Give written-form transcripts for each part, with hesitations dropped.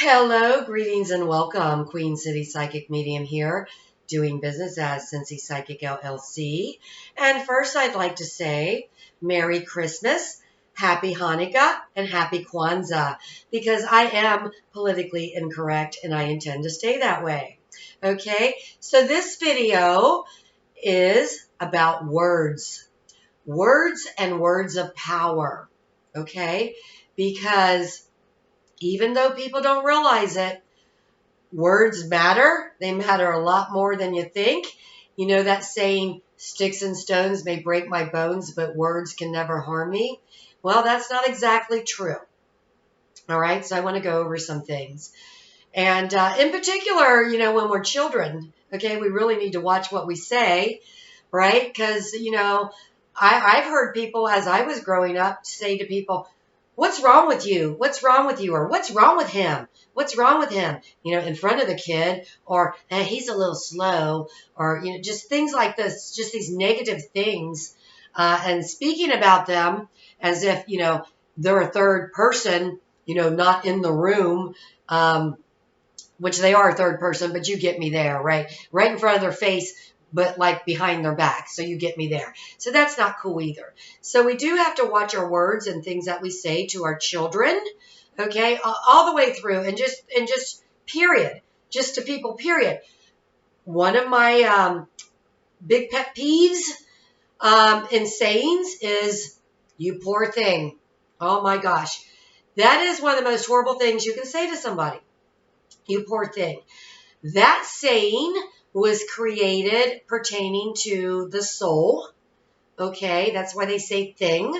Hello, greetings and welcome. Queen City Psychic Medium here, doing business as Cincy Psychic LLC. And first, I'd like to say Merry Christmas, Happy Hanukkah, and Happy Kwanzaa, because I am politically incorrect and I intend to stay that way. Okay, so this video is about words and words of power. Okay, because even though people don't realize it, words matter. They matter a lot more than you think. You know that saying, sticks and stones may break my bones, but words can never harm me? Well, that's not exactly true. All right, so I want to go over some things. And in particular, when we're children, okay, we really need to watch what we say, right? Because, I've heard people as I was growing up say to people, what's wrong with you? What's wrong with you? Or what's wrong with him? What's wrong with him? In front of the kid, or he's a little slow, or, just things like this, just these negative things, and speaking about them as if, they're a third person, not in the room, which they are a third person, but you get me there, right? Right in front of their face, but like behind their back. So you get me there. So that's not cool either. So we do have to watch our words and things that we say to our children, okay, all the way through, and just period, just to people, period. One of my big pet peeves in sayings is, you poor thing. Oh my gosh. That is one of the most horrible things you can say to somebody. You poor thing. That saying was created pertaining to the soul. Okay, that's why they say thing.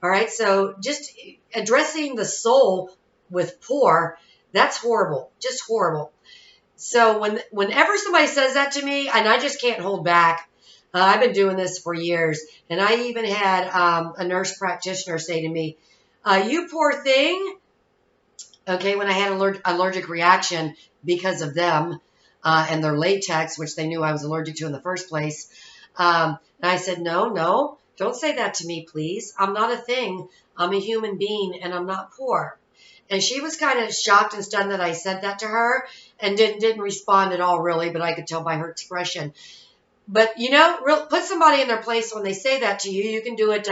All right, so just addressing the soul with poor, that's horrible, just horrible. So whenever somebody says that to me, and I just can't hold back, I've been doing this for years, and I even had a nurse practitioner say to me, you poor thing. Okay, when I had an allergic reaction because of them and their latex, which they knew I was allergic to in the first place. And I said, no, don't say that to me, please. I'm not a thing. I'm a human being, and I'm not poor. And she was kind of shocked and stunned that I said that to her, and didn't respond at all, really, but I could tell by her expression. But, put somebody in their place when they say that to you. You can do it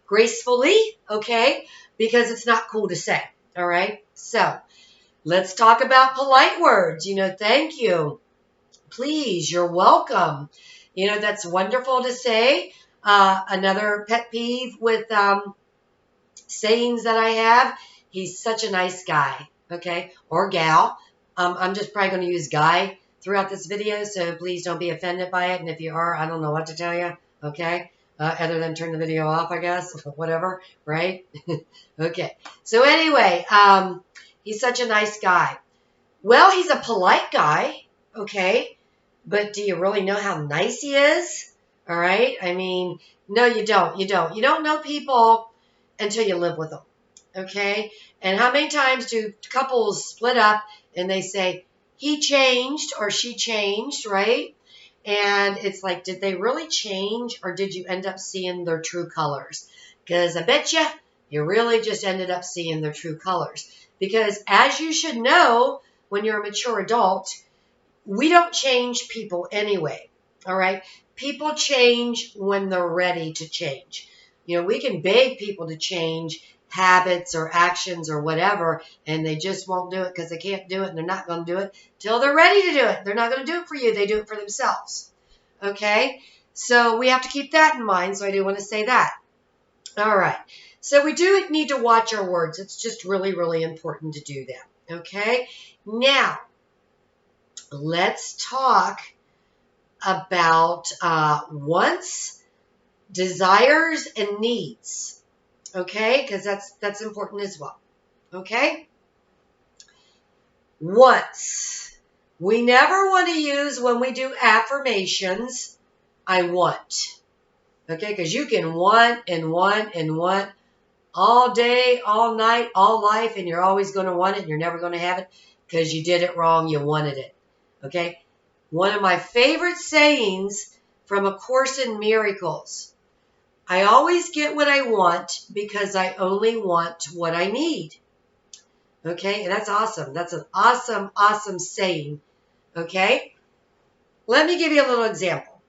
gracefully, okay, because it's not cool to say. All right, so let's talk about polite words. Thank you. Please, you're welcome. That's wonderful to say. Another pet peeve with sayings that I have, he's such a nice guy, okay, or gal. I'm just probably going to use guy throughout this video, so please don't be offended by it. And if you are, I don't know what to tell you, okay? Other than turn the video off, I guess, whatever, right? Okay, so anyway, he's such a nice guy. Well, he's a polite guy, okay, but do you really know how nice he is? All right, I mean, no, you don't. You don't know people until you live with them, okay? And how many times do couples split up and they say, he changed or she changed, right? And it's like, did they really change, or did you end up seeing their true colors? Because I bet you really just ended up seeing their true colors. Because as you should know, when you're a mature adult, we don't change people anyway, all right? People change when they're ready to change. We can beg people to change habits or actions or whatever, and they just won't do it because they can't do it, and they're not going to do it till they're ready to do it. They're not going to do it for you. They do it for themselves, okay? So we have to keep that in mind, so I do want to say that. All right, so we do need to watch our words. It's just really, really important to do that, okay? Now, let's talk about wants, desires, and needs. Okay, because that's important as well. Okay? Wants. We never want to use, when we do affirmations, I want. Okay, because you can want and want and want all day, all night, all life, and you're always going to want it, and you're never going to have it because you did it wrong, you wanted it. Okay? One of my favorite sayings from A Course in Miracles, I always get what I want because I only want what I need. Okay, and that's awesome. That's an awesome, awesome saying. Okay, let me give you a little example.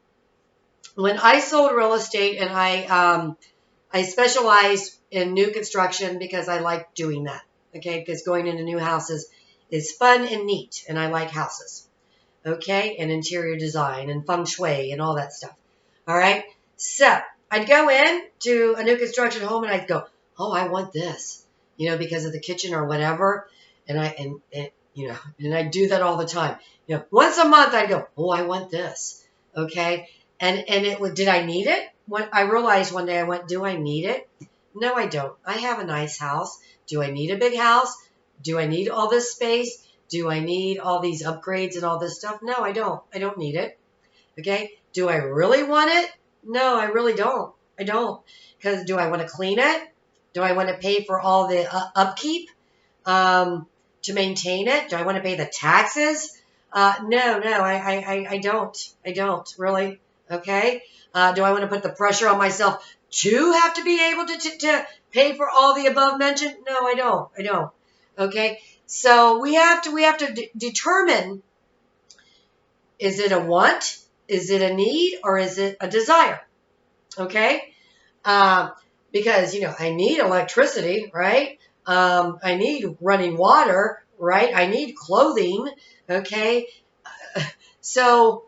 When I sold real estate, and I specialize in new construction because I like doing that. Okay, because going into new houses is fun and neat, and I like houses. Okay, and interior design and feng shui and all that stuff. All right, so I'd go in to a new construction home and I'd go, oh, I want this, because of the kitchen or whatever, and and I do that all the time. Once a month I'd go, oh, I want this. Okay, and it would. Did I need it? When I realized one day I went, do I need it? No, I don't. I have a nice house. Do I need a big house? Do I need all this space? Do I need all these upgrades and all this stuff? No, I don't. I don't need it. Okay. Do I really want it? No, I really don't. I don't. Because do I want to clean it? Do I want to pay for all the upkeep to maintain it? Do I want to pay the taxes? No, I don't. I don't really. Okay. Do I want to put the pressure on myself to have to be able to pay for all the above mentioned? No, I don't. I don't. Okay. So we have to determine, is it a want, is it a need, or is it a desire? Okay, because I need electricity, right? I need running water, right? I need clothing. Okay, so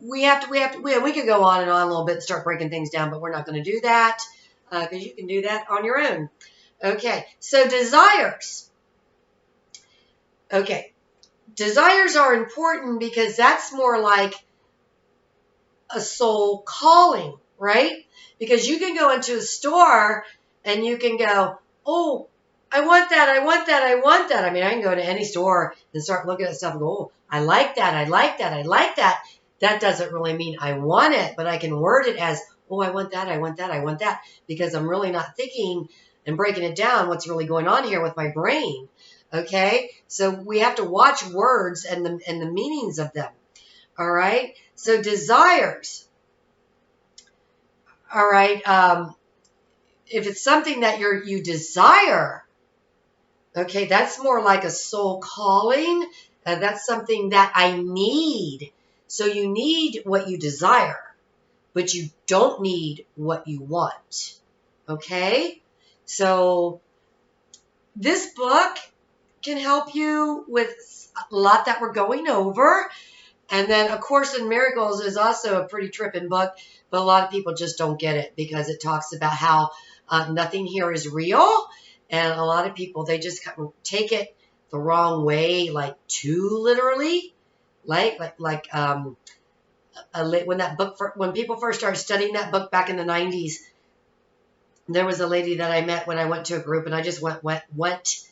we could go on and on a little bit and start breaking things down, but we're not going to do that because you can do that on your own. Okay, so desires. Okay, desires are important because that's more like a soul calling, right? Because you can go into a store and you can go, oh, I want that, I want that, I want that. I mean, I can go to any store and start looking at stuff and go, oh, I like that, I like that, I like that. That doesn't really mean I want it, but I can word it as, oh, I want that, I want that, I want that, because I'm really not thinking and breaking it down what's really going on here with my brain. Okay, so we have to watch words and the meanings of them. All right, so desires. All right, if it's something that you desire, okay, that's more like a soul calling. That's something that I need. So you need what you desire, but you don't need what you want. Okay, so this book can help you with a lot that we're going over. And then A Course in Miracles is also a pretty tripping book, but a lot of people just don't get it because it talks about how nothing here is real. And a lot of people, they just take it the wrong way, like too literally. When people first started studying that book back in the 90s, there was a lady that I met when I went to a group, and I just went once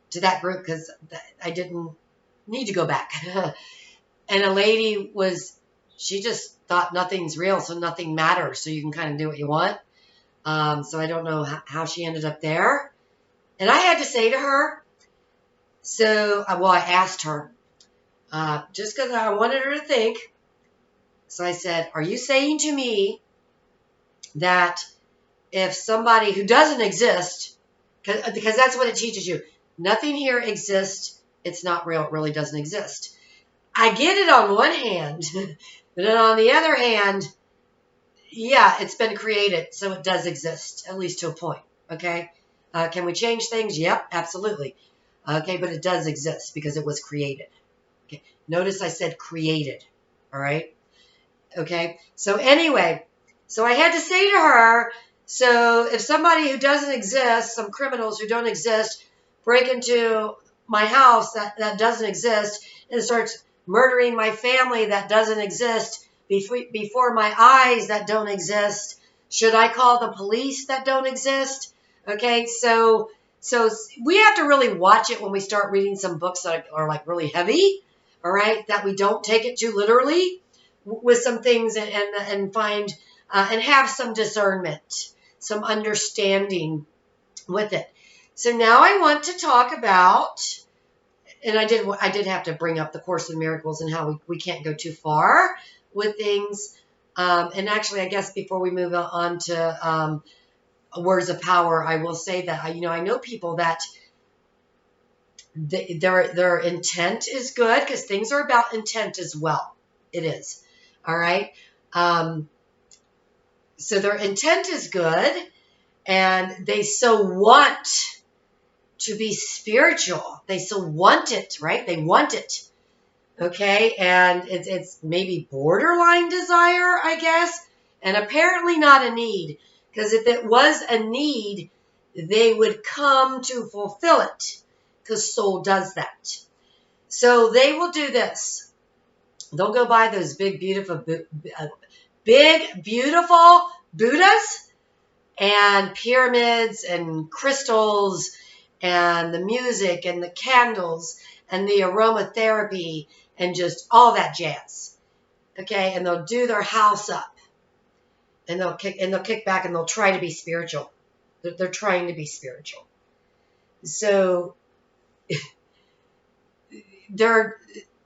to that group because I didn't need to go back. And a lady she just thought nothing's real, so nothing matters, so you can kind of do what you want. So I don't know how she ended up there. And I had to say to her, I asked her, just because I wanted her to think. So I said, are you saying to me that if somebody who doesn't exist, because that's what it teaches you, nothing here exists, it's not real, it really doesn't exist. I get it on one hand, but then on the other hand, yeah, it's been created, so it does exist, at least to a point, okay? Can we change things? Yep, absolutely. Okay, but it does exist because it was created. Okay, notice I said created, all right? Okay, so anyway, so I had to say to her, so if somebody who doesn't exist, some criminals who don't exist, break into my house that doesn't exist and starts murdering my family that doesn't exist before my eyes that don't exist, should I call the police that don't exist? Okay, so we have to really watch it when we start reading some books that are like really heavy, all right, that we don't take it too literally with some things and find and have some discernment, some understanding with it. So now I want to talk about, and I did have to bring up the Course in Miracles and how we can't go too far with things. And actually, I guess before we move on to words of power, I will say that, I know people that their intent is good, because things are about intent as well. It is. All right. So their intent is good, and they so want to be spiritual. They so want it, right? They want it. Okay. And it's maybe borderline desire, I guess, and apparently not a need, because if it was a need, they would come to fulfill it, because soul does that. So they will do this. They'll go buy those big, beautiful Buddhas and pyramids and crystals and the music and the candles and the aromatherapy and just all that jazz. Okay, and they'll do their house up, and they'll kick back, and they'll try to be spiritual. They're trying to be spiritual. So they're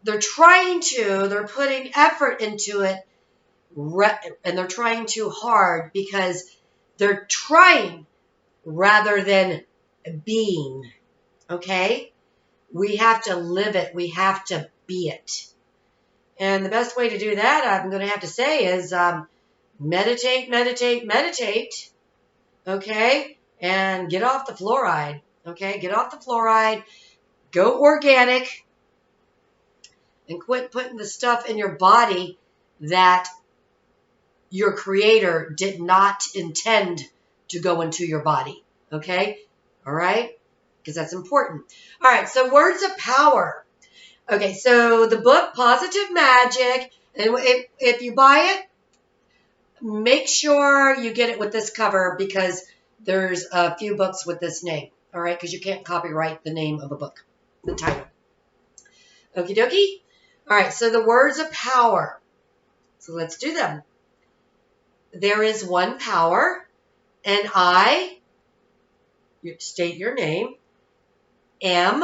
putting effort into it, and they're trying too hard, because they're trying rather than being. Okay? We have to live it. We have to be it. And the best way to do that, I'm going to have to say, is meditate, meditate, meditate. Okay? And get off the fluoride. Okay? Get off the fluoride. Go organic. And quit putting the stuff in your body that your creator did not intend to go into your body. Okay? All right? Because that's important. All right, so words of power. Okay, so the book, Positive Magic, and if you buy it, make sure you get it with this cover, because there's a few books with this name. All right? Because you can't copyright the name of a book, the title. Okie dokie? All right, so the words of power. So let's do them. There is one power, and I, state your name, am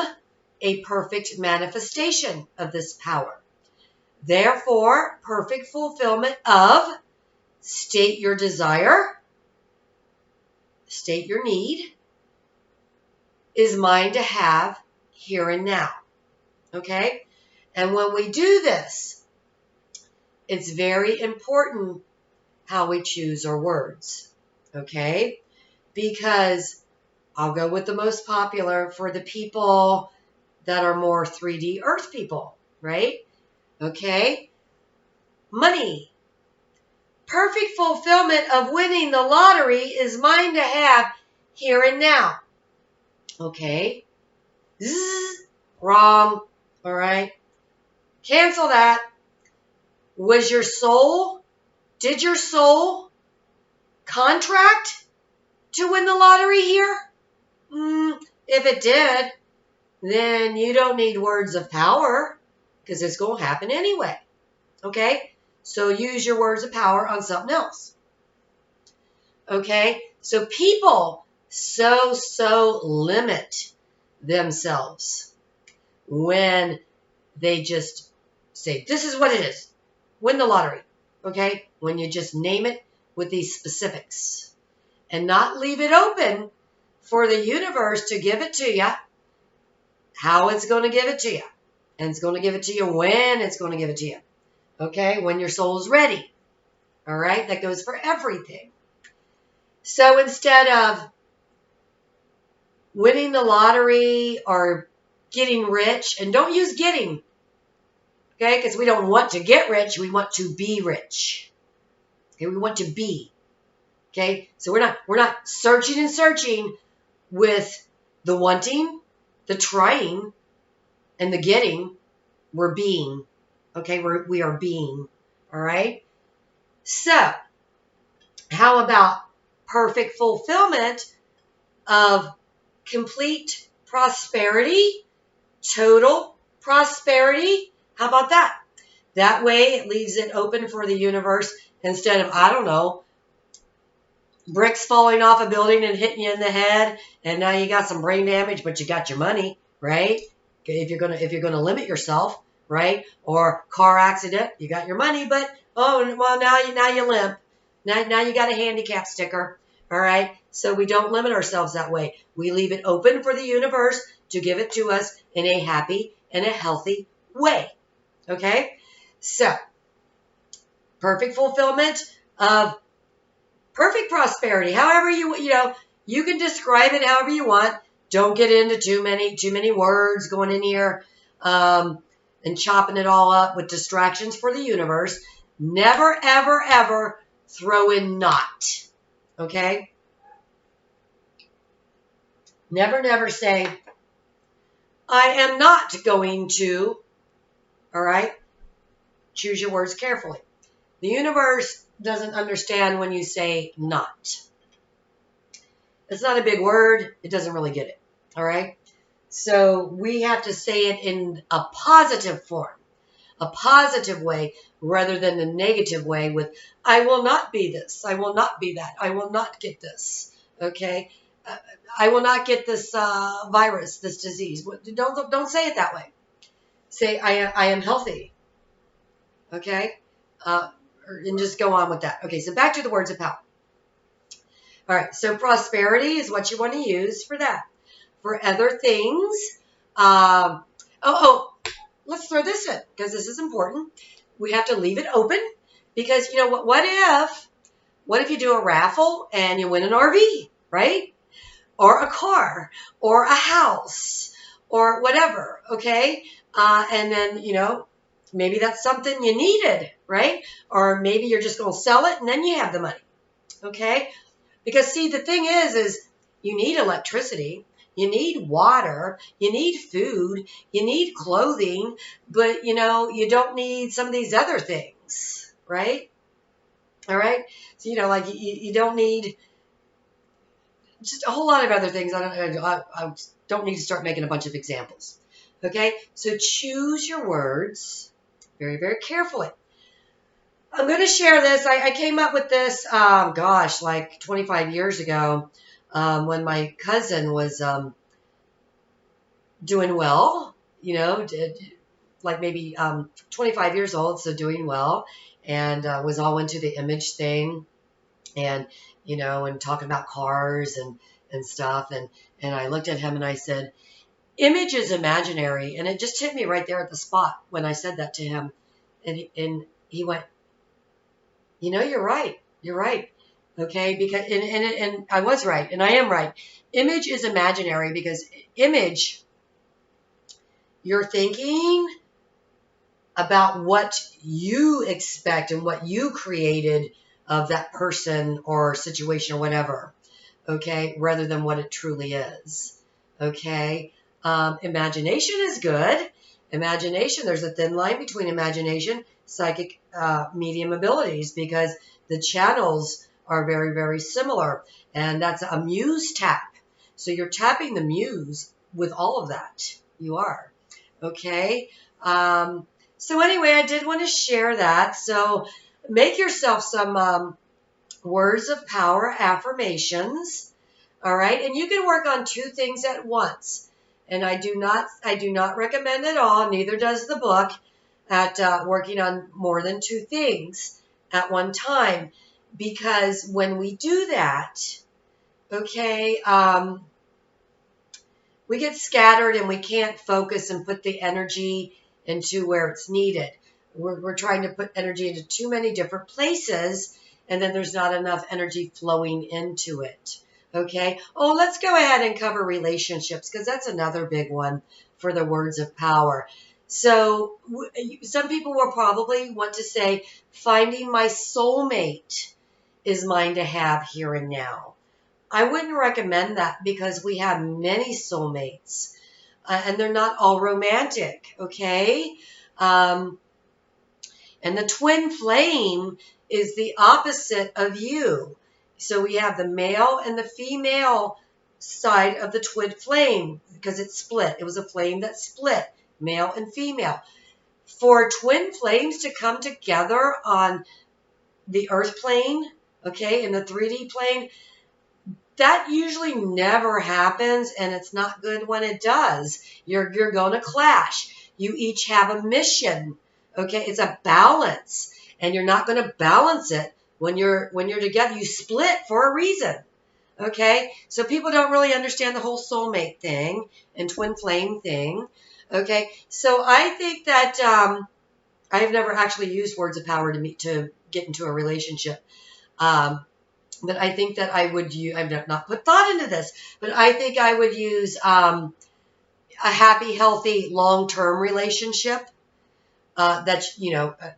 a perfect manifestation of this power. Therefore, perfect fulfillment of, state your desire, state your need, is mine to have here and now. Okay? And when we do this, it's very important how we choose our words. Okay? Because I'll go with the most popular for the people that are more 3D earth people, right? Okay? Money. Perfect fulfillment of winning the lottery is mine to have here and now. Okay? Zzz, wrong. All right? Cancel that. Did your soul contract to win the lottery here? If it did, then you don't need words of power, because it's going to happen anyway. Okay? So use your words of power on something else. Okay? So people so limit themselves when they just say, this is what it is. Win the lottery. Okay? When you just name it with these specifics and not leave it open for the universe to give it to you, how it's going to give it to you. And it's going to give it to you when it's going to give it to you. Okay? When your soul's ready. All right? That goes for everything. So instead of winning the lottery or getting rich, and don't use getting, okay? Because we don't want to get rich. We want to be rich. Okay? We want to be. Okay? So we're not searching and searching with the wanting, the trying, and the getting. We're being. Okay? We are being. All right? So, how about perfect fulfillment of complete prosperity, total prosperity? How about that? That way it leaves it open for the universe instead of, I don't know, bricks falling off a building and hitting you in the head, and now you got some brain damage, but you got your money, right? If you're gonna limit yourself, right? Or car accident, you got your money, but now you limp. Now you got a handicap sticker. All right. So we don't limit ourselves that way. We leave it open for the universe to give it to us in a happy and a healthy way. Okay? So, perfect fulfillment of perfect prosperity. However you can describe it however you want. Don't get into too many words going in here and chopping it all up with distractions for the universe. Never, ever, ever throw in not. Okay? Never, never say, I am not going to. All right? Choose your words carefully. The universe doesn't understand when you say not. It's not a big word. It doesn't really get it. All right? So we have to say it in a positive form, a positive way, rather than the negative way with, I will not be this. I will not be that. I will not get this. Okay? I will not get this virus, this disease. Don't say it that way. Say, I am healthy. Okay? And just go on with that. Okay, so back to the words of power. All right, so prosperity is what you want to use for that. For other things, let's throw this in because this is important. We have to leave it open because, you know, what if you do a raffle and you win an RV, right? Or a car or a house or whatever, okay? And then, you know, maybe that's something you needed, right? Or maybe you're just going to sell it and then you have the money, okay? Because, see, the thing is you need electricity, you need water, you need food, you need clothing, but, you know, you don't need some of these other things, right? All right? So, you know, like you don't need just a whole lot of other things. I don't need to start making a bunch of examples, okay? So choose your words very, very carefully. I'm going to share this. I came up with this, like 25 years ago when my cousin was doing well, you know, like maybe 25 years old, so doing well, and was all into the image thing and, you know, and talking about cars and stuff. And I looked at him and I said, image is imaginary. And it just hit me right there at the spot when I said that to him. And he went, you know, you're right. You're right. Okay. Because, and I was right. And I am right. Image is imaginary because image, you're thinking about what you expect and what you created of that person or situation or whatever. Okay. Rather than what it truly is. Okay. Imagination is good. Imagination, there's a thin line between imagination, psychic medium abilities, because the channels are very, very similar. And that's a muse tap. So you're tapping the muse with all of that. You are. Okay. So anyway, I did want to share that. So make yourself some words of power affirmations. All right. And you can work on 2 things at once. And I do not recommend at all, neither does the book, at working on more than 2 things at one time. Because when we do that, okay, we get scattered and we can't focus and put the energy into where it's needed. We're trying to put energy into too many different places, and then there's not enough energy flowing into it. Okay. Oh, let's go ahead and cover relationships because that's another big one for the words of power. So some people will probably want to say, finding my soulmate is mine to have here and now. I wouldn't recommend that because we have many soulmates and they're not all romantic. Okay. And the twin flame is the opposite of you. So we have the male and the female side of the twin flame because it's split. It was a flame that split, male and female. For twin flames to come together on the earth plane, okay, in the 3D plane, that usually never happens, and it's not good when it does. You're going to clash. You each have a mission, okay? It's a balance, and you're not going to balance it when you're together. You split for a reason, Okay, so people don't really understand the whole soulmate thing and twin flame thing. Okay, so I think that I have never actually used words of power to get into a relationship. But I think that I would use, I've not put thought into this, but I think I would use a happy, healthy, long-term relationship. That's,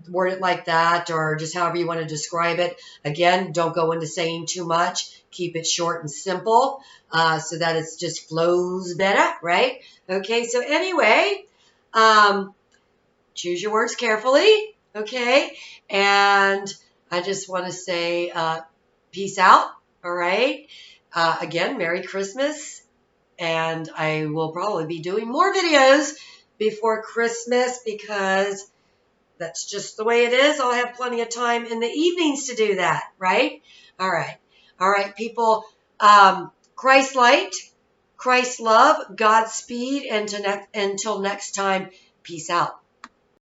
word it like that, or just however you want to describe it. Again, don't go into saying too much. Keep it short and simple, so that it just flows better, right? Okay, so anyway, choose your words carefully, okay? And I just want to say peace out, all right? Again, Merry Christmas, and I will probably be doing more videos before Christmas because that's just the way it is. I'll have plenty of time in the evenings to do that, right? All right. All right, people. Christ light, Christ love, Godspeed, and until next time, peace out.